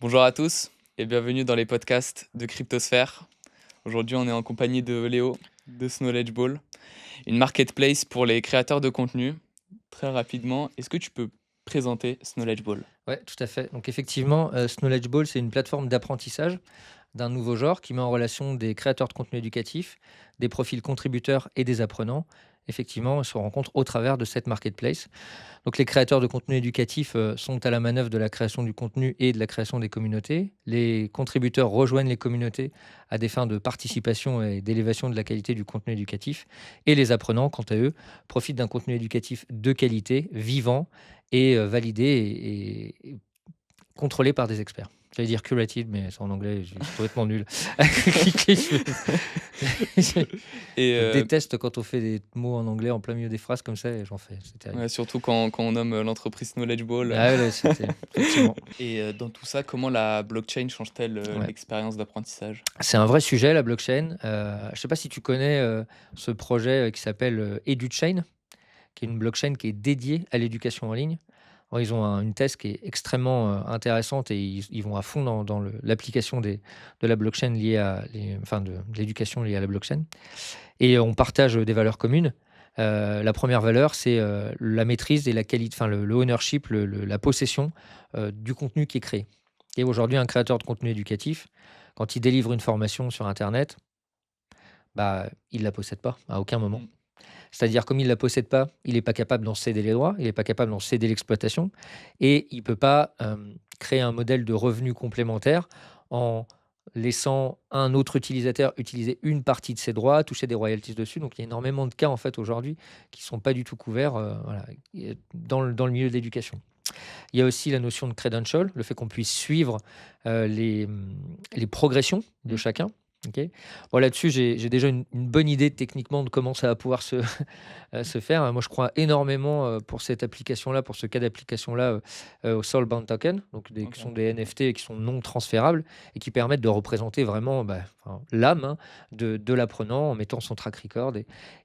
Bonjour à tous et bienvenue dans les podcasts de Cryptosphère. Aujourd'hui, on est en compagnie de Léo de Knowledge Ball, une marketplace pour les créateurs de contenu. Très rapidement, est-ce que tu peux présenter Knowledge Ball? Ouais, tout à fait. Donc effectivement, Knowledge Ball, c'est une plateforme d'apprentissage d'un nouveau genre qui met en relation des créateurs de contenu éducatif, des profils contributeurs et des apprenants. Effectivement, ils se rencontrent au travers de cette marketplace. Donc les créateurs de contenu éducatif, sont à la manœuvre de la création du contenu et de la création des communautés. Les contributeurs rejoignent les communautés à des fins de participation et d'élévation de la qualité du contenu éducatif. Et les apprenants, quant à eux, profitent d'un contenu éducatif de qualité, vivant et validé et contrôlé par des experts. J'allais dire curated, mais c'est en anglais, je suis complètement nul. Je Et je déteste quand on fait des mots en anglais en plein milieu des phrases comme ça et j'en fais, c'est terrible. ouais, surtout quand on nomme l'entreprise Knowledge Ball. Ah ouais, ouais, c'était effectivement. Et dans tout ça, comment la blockchain change-t-elle Ouais. l'expérience d'apprentissage? C'est un vrai sujet la blockchain. Je ne sais pas si tu connais, ce projet, qui s'appelle, EduChain, qui est une blockchain qui est dédiée à l'éducation en ligne. Alors ils ont une thèse qui est extrêmement, intéressante et ils vont à fond dans l'application de la blockchain liée à de l'éducation liée à la blockchain et on partage, des valeurs communes. La première valeur, c'est, la maîtrise et la qualité, enfin le ownership, la possession, du contenu qui est créé et aujourd'hui un créateur de contenu éducatif, quand il délivre une formation sur internet, bah, il la possède pas à aucun moment. Mm. C'est-à-dire comme il la possède pas, il est pas capable d'en céder les droits, il est pas capable d'en céder l'exploitation et il peut pas, créer un modèle de revenu complémentaire en laissant un autre utilisateur utiliser une partie de ses droits, toucher des royalties dessus. Donc il y a énormément de cas en fait aujourd'hui qui sont pas du tout couverts, voilà, et dans le milieu de l'éducation. Il y a aussi la notion de credential, le fait qu'on puisse suivre, les progressions de Mm. chacun. OK. Bon là-dessus, j'ai déjà une bonne idée techniquement de comment ça va pouvoir se faire. Moi, je crois énormément, pour cette application-là, pour ce cas d'application-là, au Soulbound Token, donc des qui Ok. sont des NFT qui sont non transférables et qui permettent de représenter vraiment, bah, enfin, l'âme, hein, de l'apprenant en mettant son track record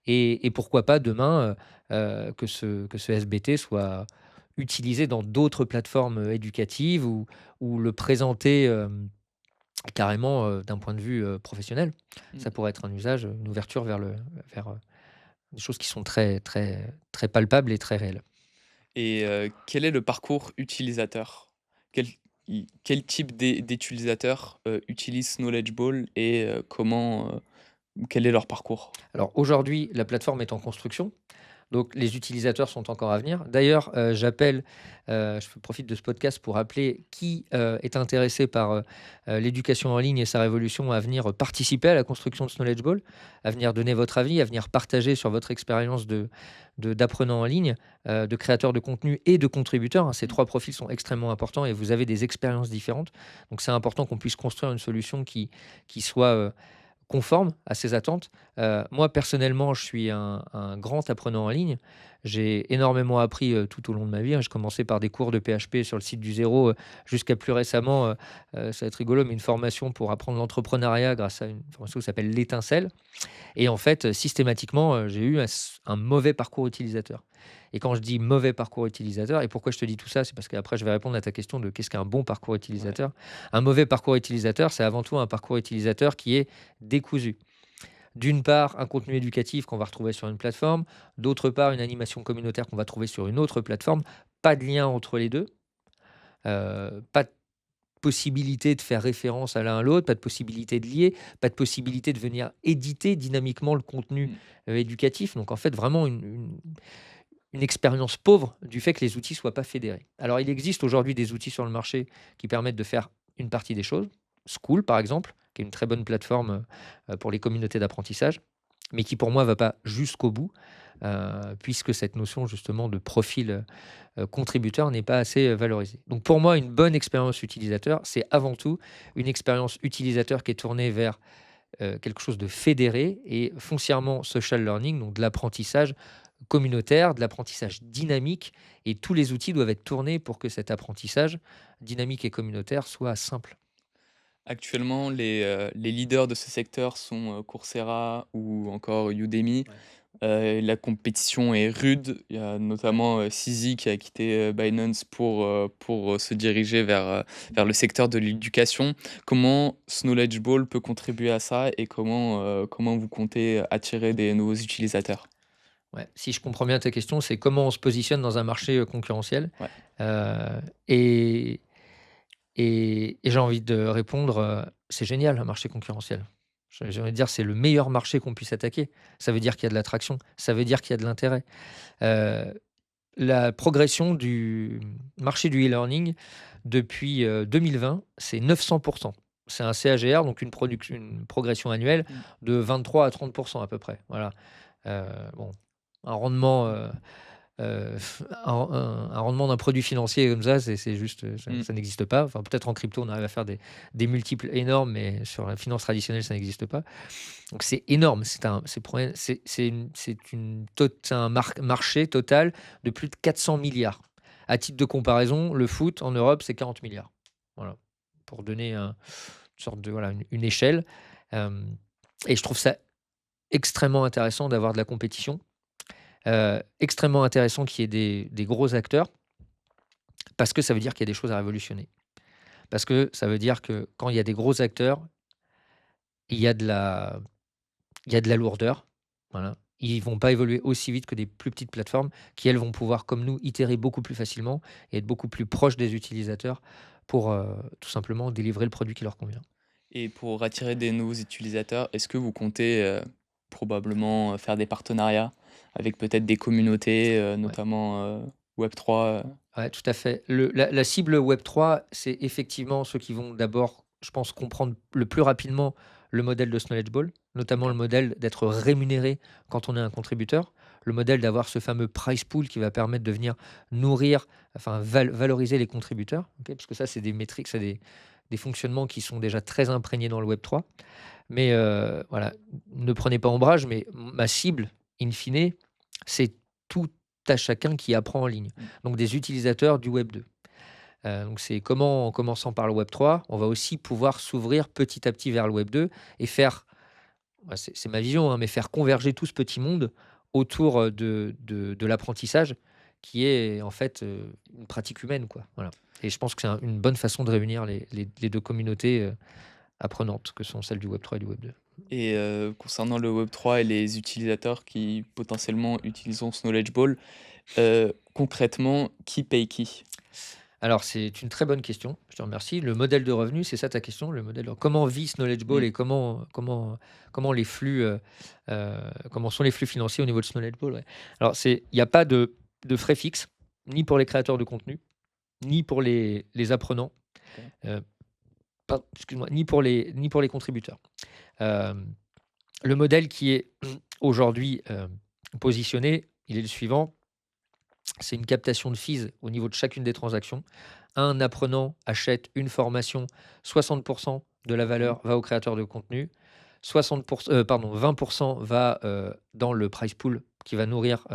et pourquoi pas demain, que ce SBT soit utilisé dans d'autres plateformes, éducatives ou le présenter, carrément, d'un point de vue, professionnel. Mm. Ça pourrait être un usage, une ouverture vers des choses qui sont très, très, très palpables et très réelles. Et quel est le parcours utilisateur? Quel quel type d'utilisateurs, utilise Knowledge Ball et quel est leur parcours? Alors aujourd'hui, la plateforme est en construction. Donc les utilisateurs sont encore à venir. D'ailleurs, je profite de ce podcast pour appeler qui, est intéressé par, l'éducation en ligne et sa révolution à venir participer à la construction de ce Knowledge Ball, à venir donner votre avis, à venir partager sur votre expérience d'apprenant en ligne, de créateur de contenu et de contributeur, hein. Ces Mmh. 3 profils sont extrêmement importants et vous avez des expériences différentes. Donc c'est important qu'on puisse construire une solution qui soit, conforme à ses attentes. Moi, personnellement, je suis un grand apprenant en ligne. J'ai énormément appris, tout au long de ma vie, hein. Je commençais par des cours de PHP sur le site du Zéro, jusqu'à plus récemment, ça va être rigolo, mais une formation pour apprendre l'entrepreneuriat grâce à une formation qui s'appelle «L'Étincelle». Et en fait, systématiquement, j'ai eu un mauvais parcours utilisateur. Et quand je dis mauvais parcours utilisateur et pourquoi je te dis tout ça, c'est parce qu'après je vais répondre à ta question de qu'est-ce qu'un bon parcours Ouais. utilisateur? Un mauvais parcours utilisateur, c'est avant tout un parcours utilisateur qui est décousu. D'une part, un contenu éducatif qu'on va retrouver sur une plateforme, d'autre part, une animation communautaire qu'on va trouver sur une autre plateforme. Pas de lien entre les 2, pas de possibilité de faire référence à l'un à l'autre, pas de possibilité de lier, pas de possibilité de venir éditer dynamiquement le contenu, Mmh. éducatif. Donc en fait, vraiment une expérience pauvre du fait que les outils soient pas fédérés. Alors il existe aujourd'hui des outils sur le marché qui permettent de faire une partie des choses. School, par exemple, qui est une très bonne plateforme, pour les communautés d'apprentissage, mais qui pour moi va pas jusqu'au bout, puisque cette notion justement de profil, contributeur n'est pas assez, valorisée. Donc pour moi, une bonne expérience utilisateur, c'est avant tout une expérience utilisateur qui est tournée vers, quelque chose de fédéré et foncièrement social learning, donc de l'apprentissage communautaire, de l'apprentissage dynamique et tous les outils doivent être tournés pour que cet apprentissage dynamique et communautaire soit simple. Actuellement, les leaders de ce secteur sont, Coursera ou encore Udemy. Ouais. La compétition est rude. Il y a notamment, Sisi qui a quitté, Binance pour se diriger vers le secteur de l'éducation. Comment Knowledge Ball peut contribuer à ça et comment vous comptez attirer des nouveaux utilisateurs? Ouais, si je comprends bien ta question, c'est comment on se positionne dans un marché, concurrentiel? Ouais. Heu et et j'ai envie de répondre, c'est génial un marché concurrentiel. J'ai envie de dire, c'est le meilleur marché qu'on puisse attaquer. Ça veut dire qu'il y a de l'attraction, ça veut dire qu'il y a de l'intérêt. Heu, la progression du marché du e-learning depuis, 2020, c'est 900. C'est un CAGR, donc une progression annuelle Mmh. de 23 à 30 à peu près, voilà. Bon, un rendement, Heu, un rendement d'un produit financier comme ça, c'est juste, Mmh. ça n'existe pas. Enfin, peut-être en crypto, on arrive à faire des multiples énormes, mais sur la finance traditionnelle, ça n'existe pas. Donc c'est énorme, c'est un marché total de plus de 400 milliards. À titre de comparaison, le foot en Europe, c'est 40 milliards. Voilà, pour donner une sorte de voilà, une échelle. Hem et je trouve ça extrêmement intéressant d'avoir de la compétition. Extrêmement intéressant qu'il y ait des gros acteurs, parce que ça veut dire qu'il y a des choses à révolutionner. Parce que ça veut dire que quand il y a des gros acteurs, il y a de la il y a de la lourdeur, voilà. Ils vont pas évoluer aussi vite que des plus petites plateformes qui, elles, vont pouvoir, comme nous, itérer beaucoup plus facilement et être beaucoup plus proches des utilisateurs pour, tout simplement délivrer le produit qui leur convient. Et pour attirer des nouveaux utilisateurs, est-ce que vous comptez, probablement, faire des partenariats avec peut-être des communautés, Ouais. notamment, Web3? Ouais, tout à fait. La cible Web3, c'est effectivement ceux qui vont d'abord, je pense, comprendre le plus rapidement le modèle de Knowledge Ball, notamment OK. le modèle d'être rémunéré quand on est un contributeur, le modèle d'avoir ce fameux price pool qui va permettre de venir nourrir, enfin valoriser les contributeurs, ok, parce que ça, c'est des métriques, c'est des fonctionnements qui sont déjà très imprégnés dans le Web3. Mais voilà, ne prenez pas ombrage, mais ma cible, in fine, c'est tout à chacun qui apprend en ligne, Mmh. donc des utilisateurs du Web 2. Donc c'est comment, en commençant par le Web 3, on va aussi pouvoir s'ouvrir petit à petit vers le Web 2 et faire, ouais, c'est ma vision, hein, mais faire converger tout ce petit monde autour, de l'apprentissage qui est en fait, une pratique humaine, quoi, voilà. Et je pense que c'est une bonne façon de réunir les 2 communautés, apprenantes que sont celles du Web 3 et du Web 2. Et concernant le Web3 et les utilisateurs qui potentiellement utiliseront ce Knowledge Ball, concrètement, qui paye qui? Alors, c'est une très bonne question, je te remercie. Le modèle de revenu, c'est ça ta question? Le modèle, comment vit ce Knowledge Ball Mmh. et comment les flux, comment sont les flux financiers au niveau de ce Knowledge Ball, ouais. Alors il y a pas de frais fixes, ni pour les créateurs de contenu, ni pour les apprenants, OK. heu, pardon, excuse-moi, ni pour les contributeurs. Hem, le modèle qui est aujourd'hui, positionné, il est le suivant: c'est une captation de fees au niveau de chacune des transactions. Un apprenant achète une formation, 60 de la Mmh. valeur va au créateur de contenu, 20 va, dans le price pool qui va nourrir,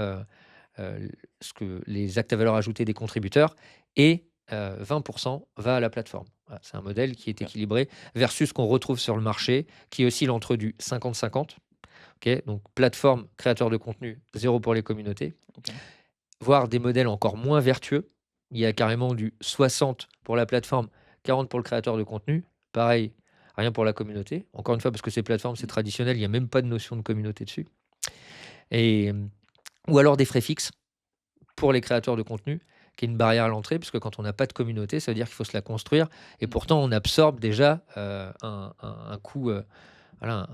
ce que les actes à valeur ajoutée des contributeurs, et 20 va à la plateforme. Voilà, c'est un modèle qui est OK. équilibré versus ce qu'on retrouve sur le marché qui oscille entre du 50-50, OK? Donc plateforme, créateur de contenu, 0 pour les communautés, OK. voire des modèles encore moins vertueux. Il y a carrément du 60 pour la plateforme, 40 pour le créateur de contenu. Pareil, rien pour la communauté. Encore une fois, parce que ces plateformes, c'est Mmh. traditionnel, il y a même pas de notion de communauté dessus. Et ou alors des frais fixes pour les créateurs de contenu, qui est une barrière à l'entrée, puisque quand on n'a pas de communauté, ça veut dire qu'il faut se la construire, et Mmh. pourtant on absorbe déjà, un coût, voilà,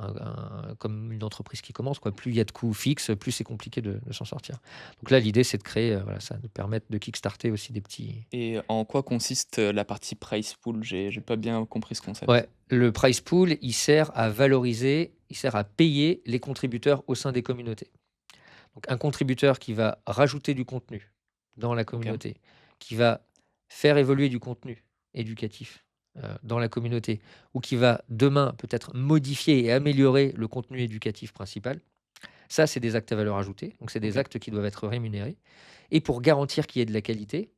comme une entreprise qui commence, quoi. Plus il y a de coûts fixes, plus c'est compliqué de s'en sortir. Donc là, l'idée, c'est de créer, voilà, ça nous permettre de kickstarter aussi des petits. Et en quoi consiste, la partie price pool? J'ai pas bien compris ce concept. Ouais, le price pool, il sert à valoriser, il sert à payer les contributeurs au sein des communautés. Donc un contributeur qui va rajouter du contenu dans la OK. communauté, qui va faire évoluer du contenu éducatif, dans la communauté, ou qui va demain peut-être modifier et améliorer le contenu éducatif principal. Ça, c'est des actes à valeur ajoutée, donc c'est des OK. actes qui doivent être rémunérés, et pour garantir qu'il y ait de la qualité,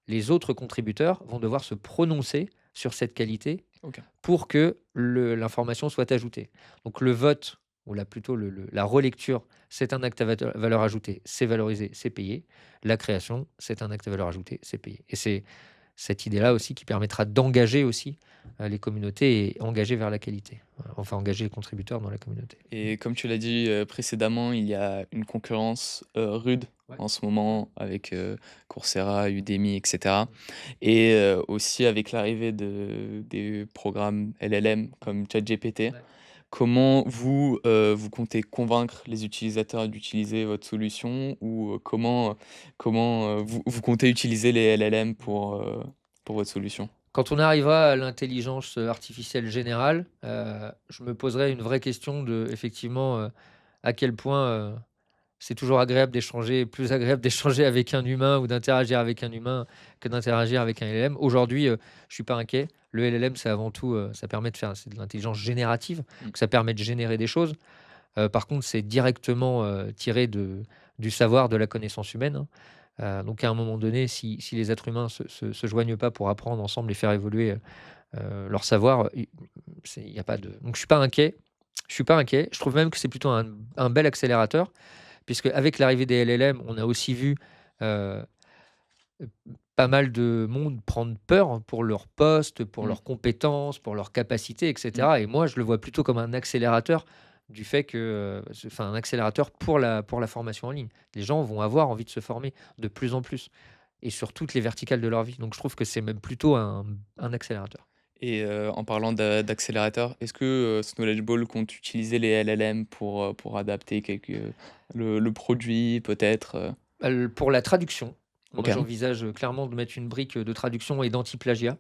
les autres contributeurs vont devoir se prononcer sur cette qualité OK. pour que l'information soit ajoutée. Donc le vote ou plutôt la relecture, c'est un acte à valeur ajoutée, c'est valorisé, c'est payé. La création, c'est un acte à valeur ajoutée, c'est payé. Et c'est cette idée-là aussi qui permettra d'engager aussi les communautés et engager vers la qualité. Voilà. Enfin, engager les contributeurs dans la communauté. Et comme tu l'as dit précédemment, il y a une concurrence rude Ouais. en ce moment avec Coursera, Udemy, etc. Et aussi avec l'arrivée des programmes LLM comme ChatGPT. Ouais. Comment vous, vous comptez convaincre les utilisateurs d'utiliser votre solution ou comment vous comptez utiliser les LLM pour votre solution? Quand on arrivera à l'intelligence artificielle générale, je me poserai une vraie question de, effectivement, à quel point c'est toujours agréable d'échanger, plus agréable d'échanger avec un humain ou d'interagir avec un humain que d'interagir avec un LLM. Aujourd'hui, je suis pas inquiet. Le LLM, c'est avant tout, ça permet de faire, c'est de l'intelligence générative, Mmh. donc ça permet de générer des choses. Par contre, c'est directement tiré du savoir, de la connaissance humaine, hein. Donc à un moment donné, si les êtres humains se joignent pas pour apprendre ensemble et faire évoluer leur savoir, il y a pas de. Donc je suis pas inquiet. Je suis pas inquiet. Je trouve même que c'est plutôt un bel accélérateur, puisque avec l'arrivée des LLM, on a aussi vu euh, pas mal de monde prendre peur pour leur poste, pour Mmh. leurs compétences, pour leurs capacités, Mmh. etc. Et moi, je le vois plutôt comme un accélérateur du fait que, enfin, un accélérateur pour la formation en ligne. Les gens vont avoir envie de se former de plus en plus et sur toutes les verticales de leur vie. Donc, je trouve que c'est même plutôt un accélérateur. Et en parlant d'accélérateur, est-ce que Knowledge Ball compte utiliser les LLM pour adapter le produit peut-être? Pour la traduction, moi, OK. j'envisage clairement de mettre une brique de traduction et d'anti-plagiat.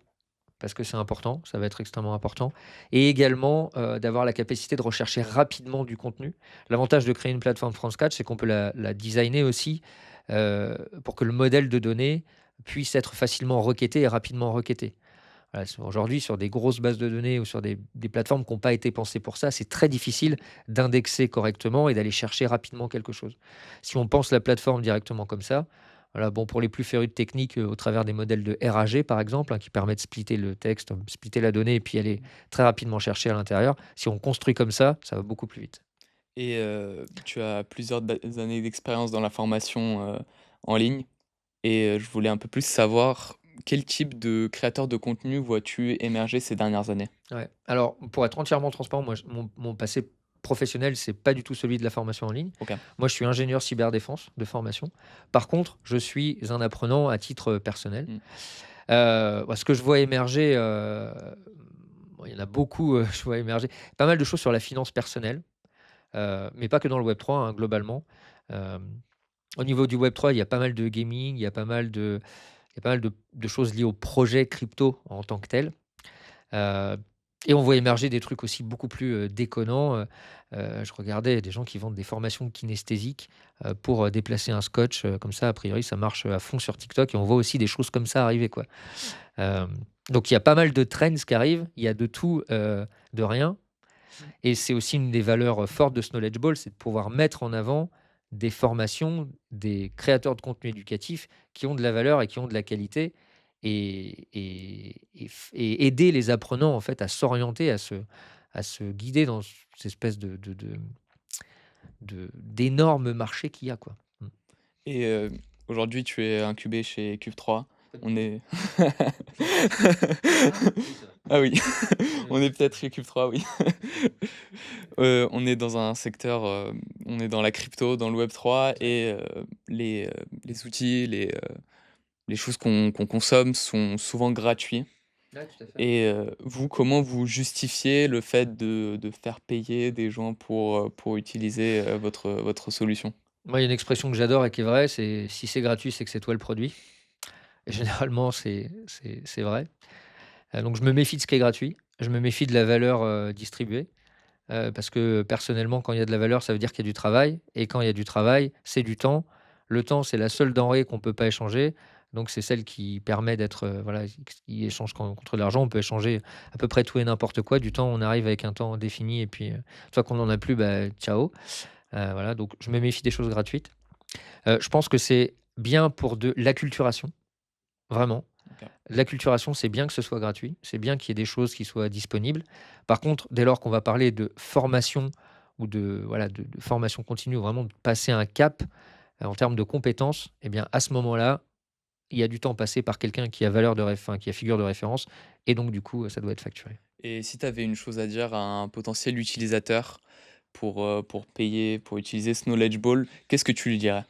Parce que c'est important, ça va être extrêmement important et également, d'avoir la capacité de rechercher rapidement du contenu. L'avantage de créer une plateforme from scratch, c'est qu'on peut la designer aussi, pour que le modèle de données puisse être facilement requêté et rapidement requêté. Voilà, aujourd'hui, sur des grosses bases de données ou sur des plateformes qui n'ont pas été pensées pour ça, c'est très difficile d'indexer correctement et d'aller chercher rapidement quelque chose. Si on pense la plateforme directement comme ça, voilà, bon, pour les plus férus de technique, au travers des modèles de RAG, par exemple, hein, qui permettent de splitter le texte, splitter la donnée et puis aller très rapidement chercher à l'intérieur. Si on construit comme ça va beaucoup plus vite. Et tu as plusieurs années d'expérience dans la formation en ligne et je voulais un peu plus savoir quel type de créateur de contenu vois-tu émerger ces dernières années? Ouais. Alors, pour être entièrement transparent, moi, mon passé professionnel, c'est pas du tout celui de la formation en ligne. OK. Moi, je suis ingénieur cyberdéfense de formation. Par contre, je suis un apprenant à titre personnel. Mmh. Ce que je vois émerger, bon, il y en a beaucoup, je vois émerger pas mal de choses sur la finance personnelle, mais pas que dans le Web3, hein, globalement. Hem, Au niveau du Web3, il y a pas mal de gaming, il y a pas mal de choses liées au projet crypto en tant que tel. Heu et on voit émerger des trucs aussi beaucoup plus, déconnants, je regardais des gens qui vendent des formations kinesthésiques, pour, déplacer un scotch, comme ça, a priori, ça marche, à fond sur TikTok et on voit aussi des choses comme ça arriver, quoi. Hem, donc il y a pas mal de trends qui arrivent, il y a de tout, de rien et c'est aussi une des valeurs, fortes de ce Knowledge Ball, c'est de pouvoir mettre en avant des formations, des créateurs de contenu éducatif qui ont de la valeur et qui ont de la qualité et aider les apprenants, en fait, à s'orienter, à se guider dans cette espèce d'énorme marché qu'il y a, quoi. Mmh. Et aujourd'hui, tu es incubé chez Cube3. Pas du On tout. est Ah oui, c'est vrai. ah oui, on Oui. est peut-être chez Cube3, oui. On est dans un secteur, on est dans la crypto, dans le Web3 Ouais. et les outils, les choses qu'on consomme sont souvent gratuits Ouais, tout à fait. et vous, comment vous justifiez le fait de faire payer des gens pour utiliser, votre solution? Moi, il y a une expression que j'adore et qui est vraie, c'est: «Si c'est gratuit, c'est que c'est toi le produit» et généralement, c'est vrai. Donc je me méfie de ce qui est gratuit. Je me méfie de la valeur, distribuée, parce que personnellement, quand il y a de la valeur, ça veut dire qu'il y a du travail et quand il y a du travail, c'est du temps. Le temps, c'est la seule denrée qu'on peut pas échanger, donc c'est celle qui permet d'être, voilà, qui échange contre de l'argent. On peut échanger à peu près tout et n'importe quoi. Du temps, on arrive avec un temps défini et puis, une fois qu'on en a plus, bah, ciao. Voilà, donc je me méfie des choses gratuites. Je pense que c'est bien pour de l'acculturation, vraiment. OK. L'acculturation, c'est bien que ce soit gratuit, c'est bien qu'il y ait des choses qui soient disponibles. Par contre, dès lors qu'on va parler de formation ou voilà, de formation continue, ou vraiment de passer un cap en termes de compétences, eh bien, à ce moment-là, il y a du temps passé par quelqu'un qui a enfin, qui a figure de référence, et donc du coup, ça doit être facturé. Et si tu avais une chose à dire à un potentiel utilisateur pour payer, pour utiliser ce Knowledge Ball, qu'est-ce que tu lui dirais?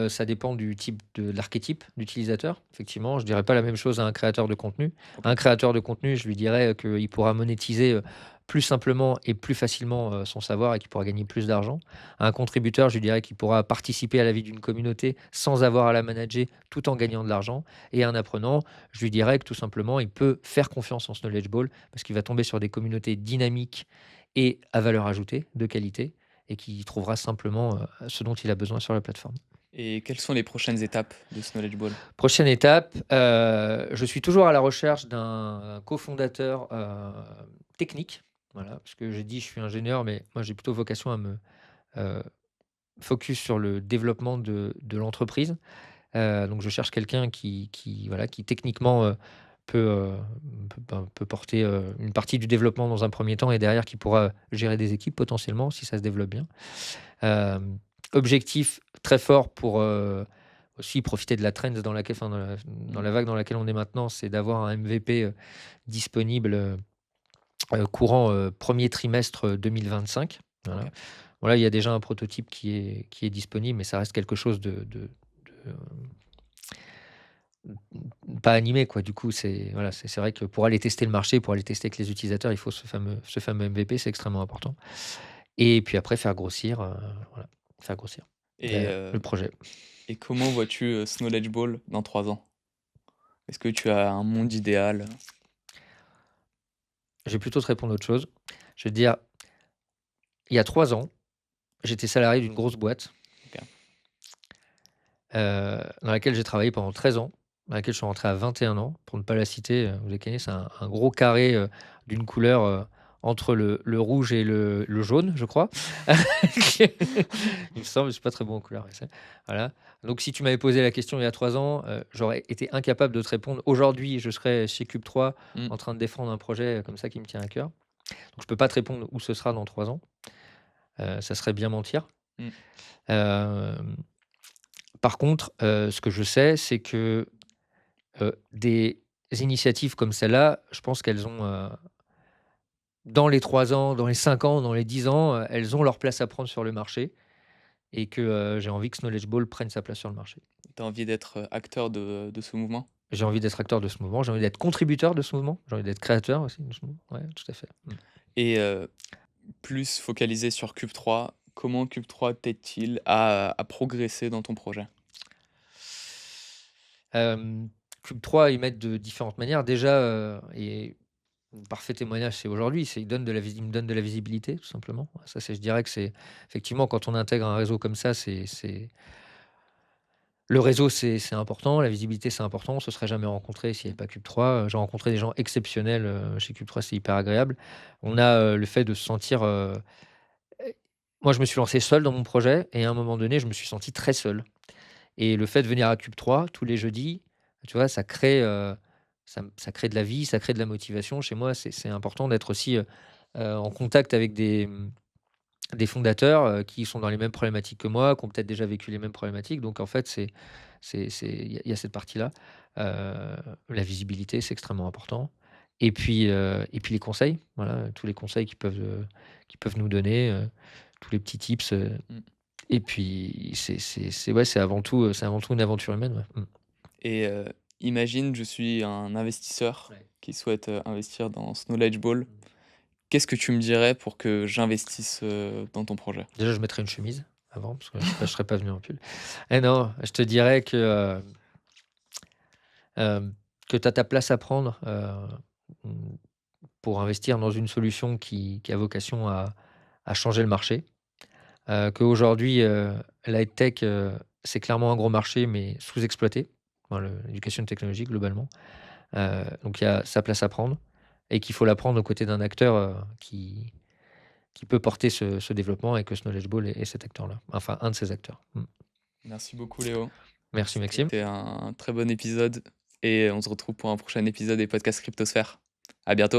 Ça dépend du type de l'archétype d'utilisateur. Effectivement, je dirais pas la même chose à un créateur de contenu. OK. Un créateur de contenu, je lui dirais, qu'il pourra monétiser, plus simplement et plus facilement, son savoir, et qu'il pourra gagner plus d'argent. À un contributeur, je lui dirais qu'il pourra participer à la vie d'une communauté sans avoir à la manager, tout en gagnant de l'argent. Et à un apprenant, je lui dirais que tout simplement, il peut faire confiance en ce Knowledge Ball parce qu'il va tomber sur des communautés dynamiques et à valeur ajoutée, de qualité, et qui trouvera simplement, ce dont il a besoin sur la plateforme. Et quelles sont les prochaines étapes de ce Knowledge Ball? Prochaine étape, je suis toujours à la recherche d'un cofondateur, technique. Voilà, parce que j'ai dit: «Je suis ingénieur», mais moi j'ai plutôt vocation à me, heu, focus sur le développement de l'entreprise. Donc je cherche quelqu'un voilà, qui techniquement, peut, peut porter, une partie du développement dans un premier temps, et derrière qui pourra gérer des équipes potentiellement si ça se développe bien. Objectif très fort pour, aussi profiter de la trend dans laquelle, enfin dans Mmh. la vague dans laquelle on est maintenant, c'est d'avoir un MVP, disponible, courant, 1er trimestre, 2025. Voilà. OK. Voilà, il y a déjà un prototype qui est disponible, mais ça reste quelque chose pas animé, quoi. Du coup, voilà, c'est vrai que pour aller tester le marché, pour aller tester avec les utilisateurs, il faut ce fameux MVP, c'est extrêmement important. Et puis après faire grossir, voilà, faire grossir Et le projet. et comment vois-tu, ce Knowledge Ball dans 3 ans? Est-ce que tu as un monde idéal? Je vais plutôt te répondre autre chose. Je vais te dire, il y a 3 ans, j'étais salarié d'une grosse boîte, OK. dans laquelle j'ai travaillé pendant 13 ans, dans laquelle je suis rentré à 21 ans, pour ne pas la citer, vous les connaissez, c'est un gros carré, d'une couleur, entre le rouge et le jaune, je crois. Il me semble, je suis pas très bon en couleurs, voilà. Donc si tu m'avais posé la question il y a 3 ans, j'aurais été incapable de te répondre. Aujourd'hui, je serais chez Cube 3 Mmh. en train de défendre un projet, comme ça qui me tient à cœur. Donc je peux pas te répondre où ce sera dans 3 ans, ça serait bien mentir. Mmh. Hem, Par contre, ce que je sais, c'est que, des initiatives comme celle-là, je pense qu'elles ont, dans les 3 ans, dans les 5 ans, dans les 10 ans, elles ont leur place à prendre sur le marché, et que, j'ai envie que Knowledge Ball prenne sa place sur le marché. Tu as envie d'être, acteur de ce mouvement? J'ai envie d'être acteur de ce mouvement, j'ai envie d'être contributeur de ce mouvement, j'ai envie d'être créateur aussi de ce mouvement. Ouais, tout à fait. Mmh. Et plus focalisé sur Cube 3, comment Cube 3 t'aide-t-il à progresser dans ton projet? Hem, Cube 3, ils mettent de différentes manières. Déjà, et un parfait témoignage, c'est aujourd'hui, c'est ils me donnent de la visibilité, tout simplement. Ça, je dirais que c'est effectivement, quand on intègre un réseau comme ça, c'est le réseau, c'est important, la visibilité, c'est important. On ne se serait jamais rencontrés s'il n'y avait pas Cube 3. J'ai rencontré des gens exceptionnels, chez Cube 3, c'est hyper agréable. On a, le fait de se sentir, moi, je me suis lancé seul dans mon projet, et à un moment donné, je me suis senti très seul. Et le fait de venir à Cube 3 tous les jeudis, tu vois, ça crée de la vie, ça crée de la motivation. Chez moi, c'est important d'être aussi, en contact avec des fondateurs, qui sont dans les mêmes problématiques que moi, qui ont peut-être déjà vécu les mêmes problématiques. Donc en fait, il y a cette partie-là. La visibilité, c'est extrêmement important. Et puis les conseils, voilà, tous les conseils qu'ils peuvent nous donner, tous les petits tips, Mmh. et puis ouais, c'est avant tout une aventure humaine, ouais. Mmh. Et imagine, je suis un investisseur Ouais. qui souhaite, investir dans ce Knowledge Ball. Qu'est-ce que tu me dirais pour que j'investisse, dans ton projet? Déjà, je mettrais une chemise avant, parce que je serais pas venu en pull. Et non, je te dirais que tu as ta place à prendre, mmh, pour investir dans une solution qui a vocation à changer le marché. Qu'aujourd'hui, la tech, c'est clairement un gros marché, mais sous-exploité, dans l'éducation technologique globalement. Donc il y a sa place à prendre, et qu'il faut la prendre aux côtés d'un acteur, qui peut porter ce développement, et que ce Knowledge Ball est cet acteur-là, enfin un de ces acteurs. Mmh. Merci beaucoup Léo. Merci Maxime. C'était un très bon épisode et on se retrouve pour un prochain épisode des podcasts Cryptosphère. À bientôt.